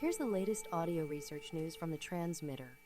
Here's the latest audio research news from the transmitter.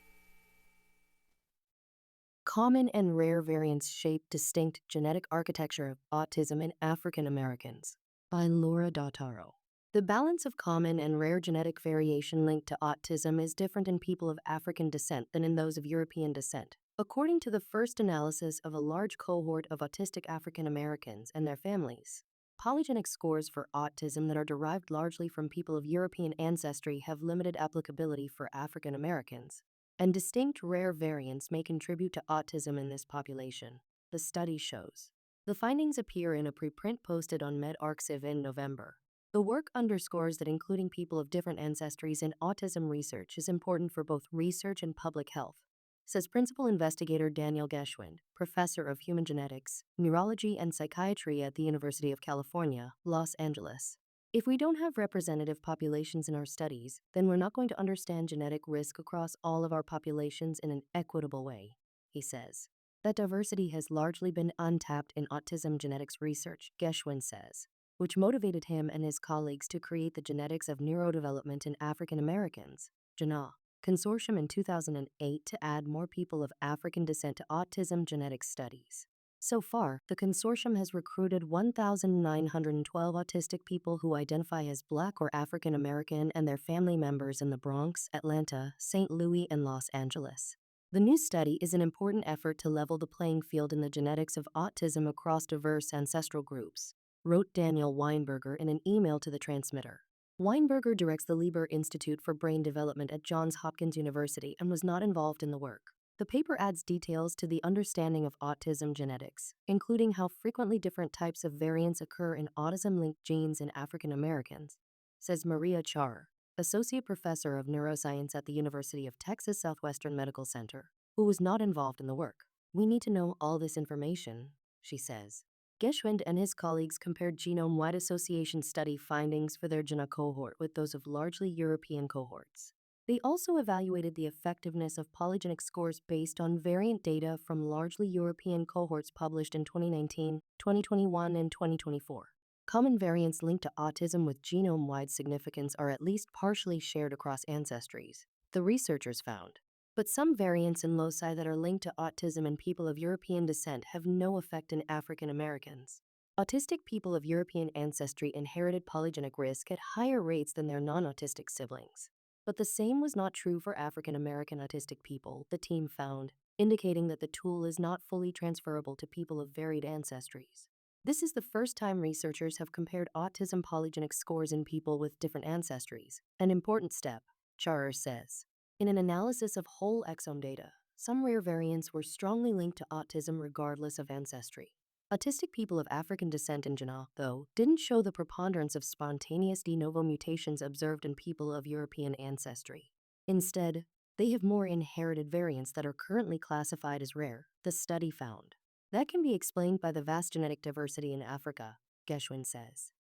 Common and rare variants shape distinct genetic architecture of autism in African Americans, by Laura Dautaro. The balance of common and rare genetic variation linked to autism is different in people of African descent than in those of European descent, according to the first analysis of a large cohort of autistic African Americans and their families. Polygenic scores for autism that are derived largely from people of European ancestry have limited applicability for African Americans, and distinct rare variants may contribute to autism in this population, the study shows. The findings appear in a preprint posted on medRxiv in November. The work underscores that including people of different ancestries in autism research is important for both research and public health, says principal investigator Daniel Geschwind, professor of human genetics, neurology, and psychiatry at the University of California, Los Angeles. If we don't have representative populations in our studies, then we're not going to understand genetic risk across all of our populations in an equitable way, he says. That diversity has largely been untapped in autism genetics research, Geschwind says, which motivated him and his colleagues to create the Genetics of Neurodevelopment in African Americans, GENA, consortium in 2008 to add more people of African descent to autism genetics studies. So far, the consortium has recruited 1,912 autistic people who identify as Black or African American and their family members in the Bronx, Atlanta, St. Louis, and Los Angeles. The new study is an important effort to level the playing field in the genetics of autism across diverse ancestral groups, wrote Daniel Weinberger in an email to the transmitter. Weinberger directs the Lieber Institute for Brain Development at Johns Hopkins University and was not involved in the work. The paper adds details to the understanding of autism genetics, including how frequently different types of variants occur in autism-linked genes in African Americans, says Maria Char, associate professor of neuroscience at the University of Texas Southwestern Medical Center, who was not involved in the work. We need to know all this information, she says. Geschwind and his colleagues compared genome-wide association study findings for their GENA cohort with those of largely European cohorts. They also evaluated the effectiveness of polygenic scores based on variant data from largely European cohorts published in 2019, 2021, and 2024. Common variants linked to autism with genome-wide significance are at least partially shared across ancestries, the researchers found. But some variants in loci that are linked to autism in people of European descent have no effect in African Americans. Autistic people of European ancestry inherited polygenic risk at higher rates than their non-autistic siblings. But the same was not true for African American autistic people, the team found, indicating that the tool is not fully transferable to people of varied ancestries. This is the first time researchers have compared autism polygenic scores in people with different ancestries, an important step, Charer says. In an analysis of whole exome data, some rare variants were strongly linked to autism regardless of ancestry. Autistic people of African descent in GENA, though, didn't show the preponderance of spontaneous de novo mutations observed in people of European ancestry. Instead, they have more inherited variants that are currently classified as rare, the study found. That can be explained by the vast genetic diversity in Africa, Geschwind says.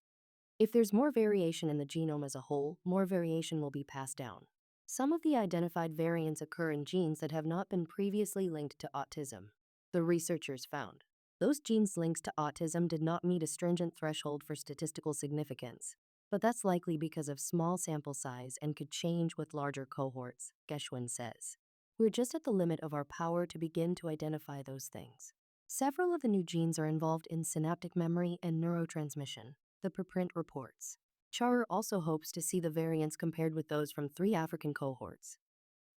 If there's more variation in the genome as a whole, more variation will be passed down. Some of the identified variants occur in genes that have not been previously linked to autism, the researchers found. Those genes links to autism did not meet a stringent threshold for statistical significance, but that's likely because of small sample size and could change with larger cohorts, Geschwind says. We're just at the limit of our power to begin to identify those things. Several of the new genes are involved in synaptic memory and neurotransmission, the preprint reports. Charer also hopes to see the variants compared with those from 3 African cohorts.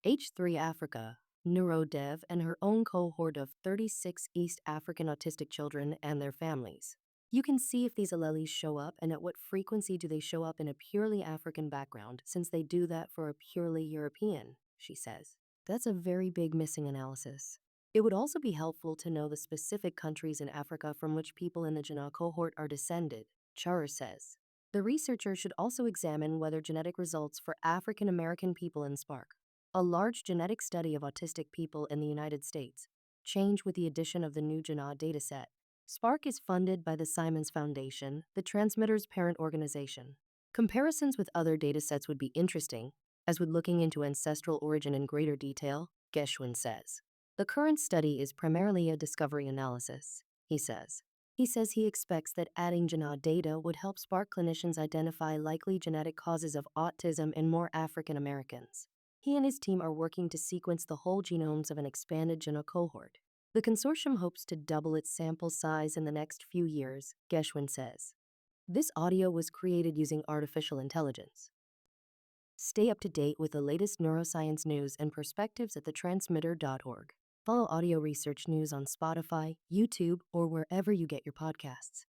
H3 Africa, NeuroDev, and her own cohort of 36 East African autistic children and their families. You can see if these alleles show up and at what frequency do they show up in a purely African background, since they do that for a purely European, she says. That's a very big missing analysis. It would also be helpful to know the specific countries in Africa from which people in the GENA cohort are descended, Charer says. The researcher should also examine whether genetic results for African American people in SPARK, a large genetic study of autistic people in the United States, change with the addition of the new GENA dataset. SPARK is funded by the Simons Foundation, the transmitter's parent organization. Comparisons with other datasets would be interesting, as would looking into ancestral origin in greater detail, Geschwind says. The current study is primarily a discovery analysis, he says. He says he expects that adding GNA data would help spark clinicians identify likely genetic causes of autism in more African Americans. He and his team are working to sequence the whole genomes of an expanded GNA cohort. The consortium hopes to double its sample size in the next few years, Geschwin says. This audio was created using artificial intelligence. Stay up to date with the latest neuroscience news and perspectives at thetransmitter.org. Follow audio research news on Spotify, YouTube, or wherever you get your podcasts.